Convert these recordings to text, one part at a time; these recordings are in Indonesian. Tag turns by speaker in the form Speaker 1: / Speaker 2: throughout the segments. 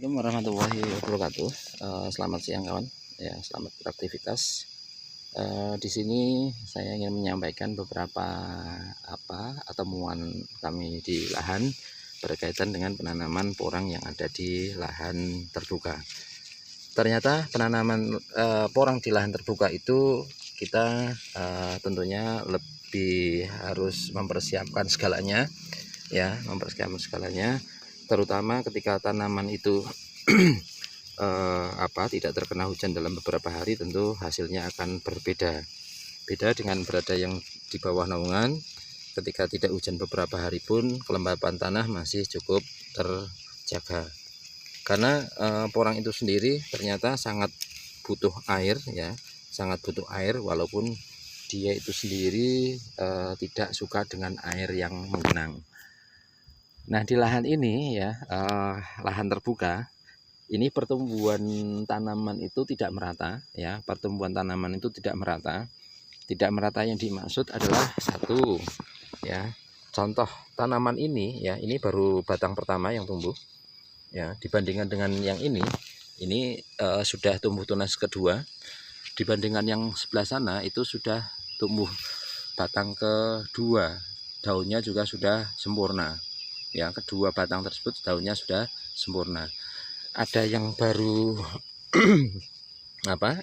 Speaker 1: Assalamualaikum warahmatullahi wabarakatuh. Selamat siang kawan. Ya, selamat beraktivitas. Di sini saya ingin menyampaikan beberapa temuan kami di lahan berkaitan dengan penanaman porang yang ada di lahan terbuka. Ternyata penanaman porang di lahan terbuka itu kita tentunya lebih harus mempersiapkan segalanya, ya, terutama ketika tanaman itu tidak terkena hujan dalam beberapa hari, tentu hasilnya akan berbeda dengan berada yang di bawah naungan. Ketika tidak hujan beberapa hari pun kelembapan tanah masih cukup terjaga, karena porang itu sendiri ternyata sangat butuh air, ya, sangat butuh air, walaupun dia itu sendiri tidak suka dengan air yang menggenang. Nah, di lahan ini, ya, lahan terbuka ini pertumbuhan tanaman itu tidak merata, ya. Pertumbuhan tanaman itu tidak merata. Tidak merata yang dimaksud adalah satu, ya. Contoh tanaman ini, ya, ini baru batang pertama yang tumbuh, ya. Dibandingkan dengan yang ini sudah tumbuh tunas kedua. Dibandingkan yang sebelah sana itu sudah tumbuh batang kedua, daunnya juga sudah sempurna. Ya, kedua batang tersebut daunnya sudah sempurna. Ada yang baru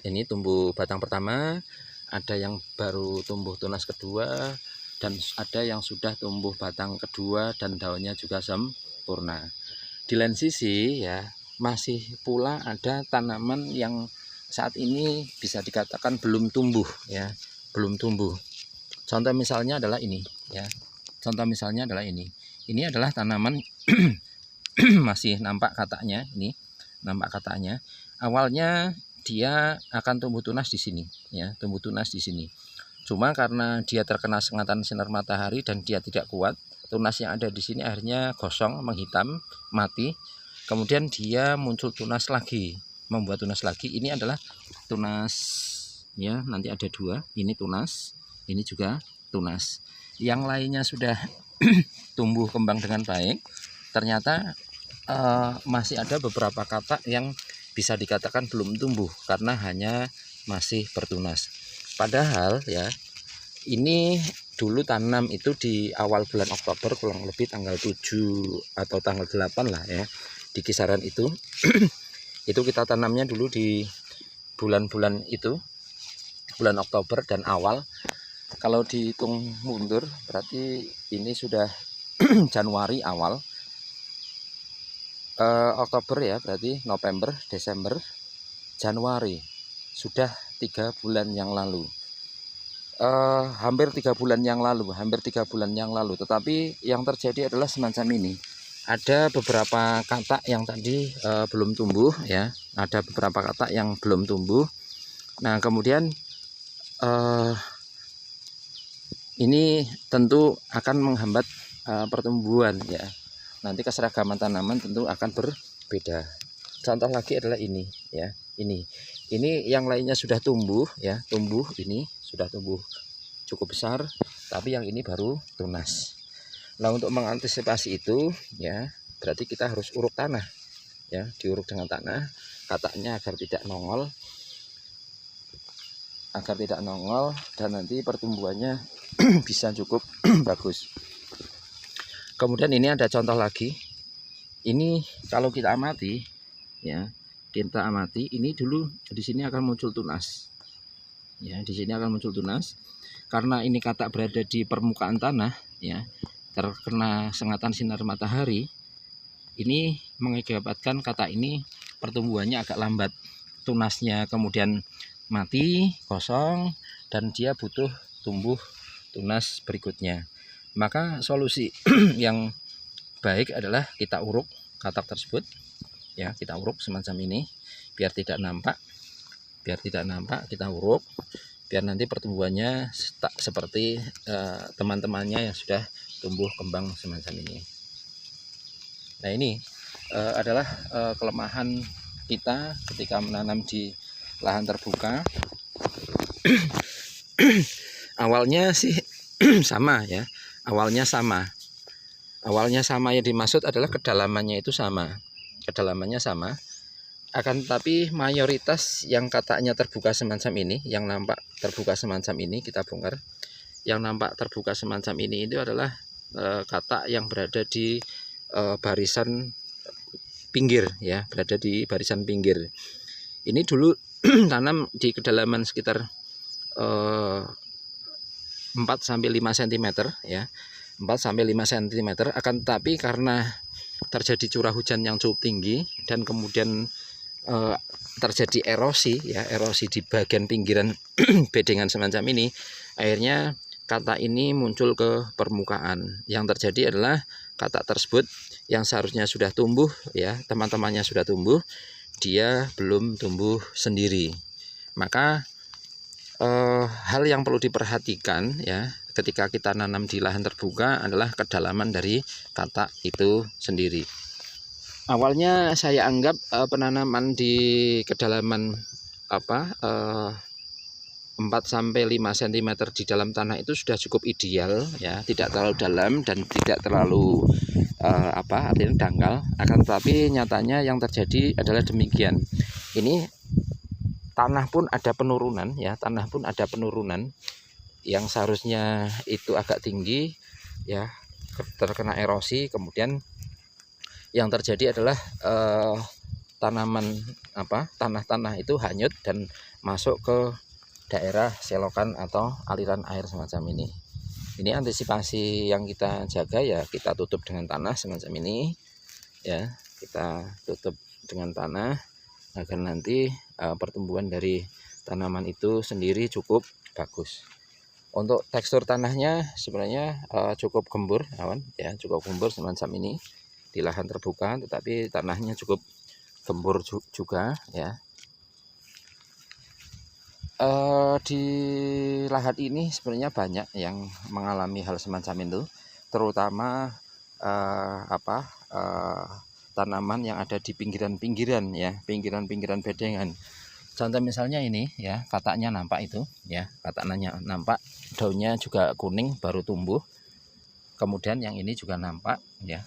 Speaker 1: ini tumbuh batang pertama, ada yang baru tumbuh tunas kedua, dan ada yang sudah tumbuh batang kedua dan daunnya juga sempurna. Di lain sisi, ya, masih pula ada tanaman yang saat ini bisa dikatakan belum tumbuh, ya, belum tumbuh. Contoh misalnya adalah ini, ya. Ini adalah tanaman masih nampak kataknya, ini nampak kataknya. Awalnya dia akan tumbuh tunas di sini, ya, tumbuh tunas di sini. Cuma karena dia terkena sengatan sinar matahari dan dia tidak kuat, tunas yang ada di sini akhirnya gosong, menghitam, mati. Kemudian dia muncul tunas lagi, membuat tunas lagi. Ini adalah tunas, ya, nanti ada dua. Ini tunas, ini juga tunas. Yang lainnya sudah tumbuh kembang dengan baik. Ternyata masih ada beberapa katak yang bisa dikatakan belum tumbuh karena hanya masih bertunas. Padahal, ya, ini dulu tanam itu di awal bulan Oktober, kurang lebih tanggal 7 atau tanggal 8 lah, ya, di kisaran itu. Itu kita tanamnya dulu di bulan-bulan itu, bulan Oktober dan awal. Kalau dihitung mundur berarti ini sudah Januari awal, Oktober, ya, berarti November, Desember, Januari, sudah 3 bulan yang lalu. Hampir 3 bulan yang lalu, tetapi yang terjadi adalah semacam ini. Ada beberapa katak yang tadi belum tumbuh, ya, ada beberapa katak yang belum tumbuh. Nah, kemudian ini tentu akan menghambat pertumbuhan, ya. Nanti keseragaman tanaman tentu akan berbeda. Contoh lagi adalah ini, ya. Ini yang lainnya sudah tumbuh, ya, ini sudah tumbuh cukup besar, tapi yang ini baru tunas. Nah, untuk mengantisipasi itu, ya, berarti kita harus uruk tanah, ya, diuruk dengan tanah kataknya agar tidak nongol, dan nanti pertumbuhannya bisa cukup bagus. Kemudian ini ada contoh lagi. Ini kalau kita amati, ya, ini dulu di sini akan muncul tunas, ya, di sini akan muncul tunas. Karena ini katak berada di permukaan tanah, ya, terkena sengatan sinar matahari, ini mengakibatkan katak ini pertumbuhannya agak lambat. Tunasnya kemudian mati, kosong, dan dia butuh tumbuh tunas berikutnya. Maka solusi yang baik adalah kita uruk katak tersebut, ya, kita uruk semacam ini biar tidak nampak, kita uruk biar nanti pertumbuhannya tak seperti teman-temannya yang sudah tumbuh kembang semacam ini. Nah, ini adalah kelemahan kita ketika menanam di lahan terbuka. Awalnya sih sama, ya, awalnya sama yang dimaksud adalah kedalamannya itu sama. kedalamannya sama. Akan tetapi mayoritas yang kataknya terbuka semacam ini, yang nampak terbuka semacam ini, kita bongkar. Yang nampak terbuka semacam ini itu adalah katak yang berada di barisan pinggir, ya, berada di barisan pinggir. Ini dulu tanam di kedalaman sekitar 4-5 cm, ya, 4-5 cm. Akan tetapi karena terjadi curah hujan yang cukup tinggi dan kemudian terjadi erosi, ya, erosi di bagian pinggiran bedengan semacam ini, akhirnya katak ini muncul ke permukaan. Yang terjadi adalah katak tersebut yang seharusnya sudah tumbuh, ya, teman-temannya sudah tumbuh, dia belum tumbuh sendiri. Maka hal yang perlu diperhatikan, ya, ketika kita nanam di lahan terbuka adalah kedalaman dari katak itu sendiri. Awalnya saya anggap penanaman di kedalaman 4-5 cm di dalam tanah itu sudah cukup ideal, ya, tidak terlalu dalam dan tidak terlalu artinya dangkal. Akan tetapi nyatanya yang terjadi adalah demikian. Ini tanah pun ada penurunan, ya, tanah pun ada penurunan yang seharusnya itu agak tinggi, ya, terkena erosi. Kemudian yang terjadi adalah tanah-tanah itu hanyut dan masuk ke daerah selokan atau aliran air semacam ini. Ini antisipasi yang kita jaga, ya, kita tutup dengan tanah semacam ini, ya, kita tutup dengan tanah agar nanti pertumbuhan dari tanaman itu sendiri cukup bagus. Untuk tekstur tanahnya sebenarnya cukup gembur, kawan, ya, cukup gembur semacam ini di lahan terbuka, tetapi tanahnya cukup gembur juga, ya. Di lahan ini sebenarnya banyak yang mengalami hal semacam itu, terutama tanaman yang ada di pinggiran-pinggiran, ya, pinggiran-pinggiran bedengan. Contoh misalnya ini, ya, kataknya nampak itu, ya, kataknya nampak, daunnya juga kuning baru tumbuh. Kemudian yang ini juga nampak, ya.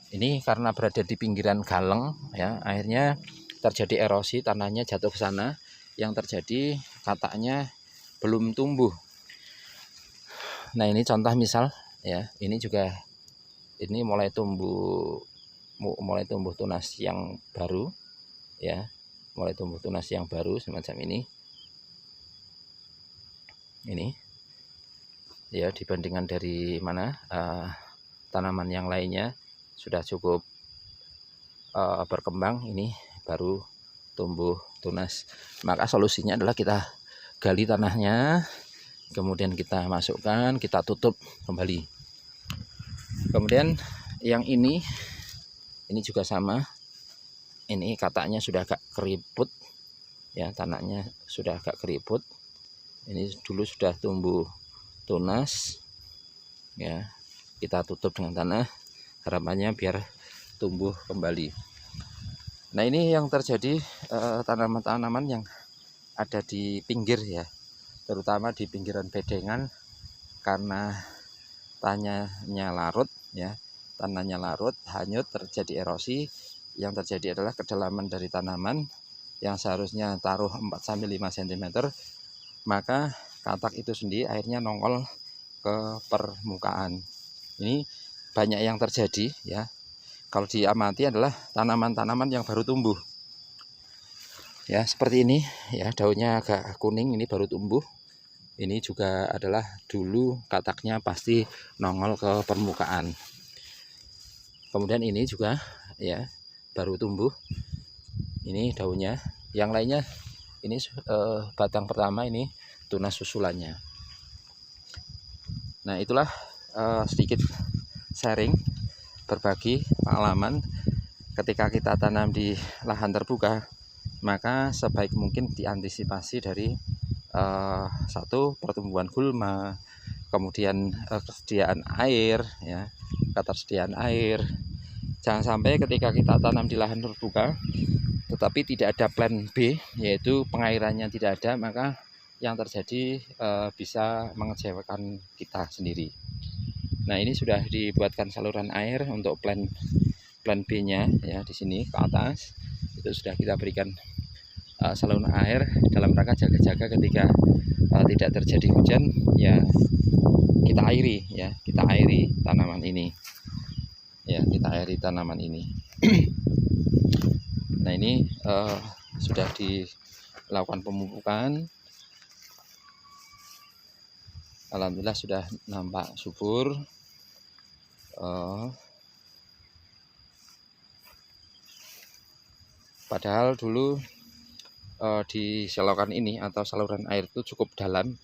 Speaker 1: Ini karena berada di pinggiran galeng, ya, akhirnya terjadi erosi, tanahnya jatuh ke sana. Yang terjadi kataknya belum tumbuh. Nah, ini contoh misal, ya, ini juga ini mulai tumbuh tunas yang baru, ya, mulai tumbuh tunas yang baru semacam ini. Ini, ya, dibandingkan dari mana tanaman yang lainnya sudah cukup berkembang, ini baru tumbuh tunas. Maka solusinya adalah kita gali tanahnya, kemudian kita masukkan, kita tutup kembali. Kemudian yang ini juga sama. Ini kataknya sudah agak keriput, ya, tanahnya sudah agak keriput. Ini dulu sudah tumbuh tunas, ya, kita tutup dengan tanah, harapannya biar tumbuh kembali. Nah, ini yang terjadi tanaman-tanaman yang ada di pinggir, ya, terutama di pinggiran bedengan, karena tanahnya larut, ya, tanahnya larut, hanyut, terjadi erosi. Yang terjadi adalah kedalaman dari tanaman yang seharusnya taruh 4-5 cm, maka katak itu sendiri akhirnya nongol ke permukaan. Ini banyak yang terjadi, ya. Kalau diamati adalah tanaman-tanaman yang baru tumbuh, ya, seperti ini, ya, daunnya agak kuning, ini baru tumbuh. Ini juga adalah dulu kataknya pasti nongol ke permukaan. Kemudian ini juga, ya, baru tumbuh. Ini daunnya. Yang lainnya ini batang pertama, ini tunas susulannya. Nah, itulah sedikit sharing, berbagi pengalaman ketika kita tanam di lahan terbuka, maka sebaik mungkin diantisipasi dari satu, pertumbuhan gulma, kemudian kesediaan air, ya, ketersediaan air. Jangan sampai ketika kita tanam di lahan terbuka tetapi tidak ada plan B, yaitu pengairannya tidak ada, maka yang terjadi bisa mengecewakan kita sendiri. Nah, ini sudah dibuatkan saluran air untuk plan B plan B-nya ya di sini ke atas itu sudah kita berikan saluran air dalam rangka jaga-jaga ketika tidak terjadi hujan ya, kita airi tanaman ini ya, kita airi tanaman ini. Nah ini sudah dilakukan pemupukan, alhamdulillah sudah nampak subur. Padahal dulu di selokan ini atau saluran air itu cukup dalam,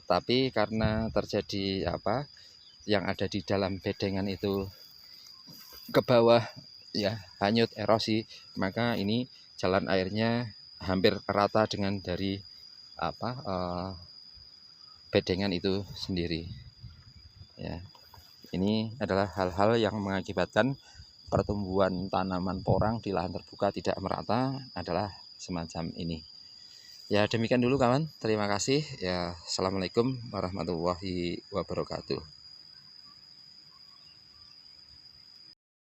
Speaker 1: tapi karena terjadi yang ada di dalam bedengan itu ke bawah ya, hanyut, erosi, maka ini jalan airnya hampir rata dengan dari bedengan itu sendiri ya. Ini adalah hal-hal yang mengakibatkan pertumbuhan tanaman porang di lahan terbuka tidak merata, adalah semacam ini. Ya demikian dulu kawan, terima kasih ya. Assalamualaikum warahmatullahi wabarakatuh.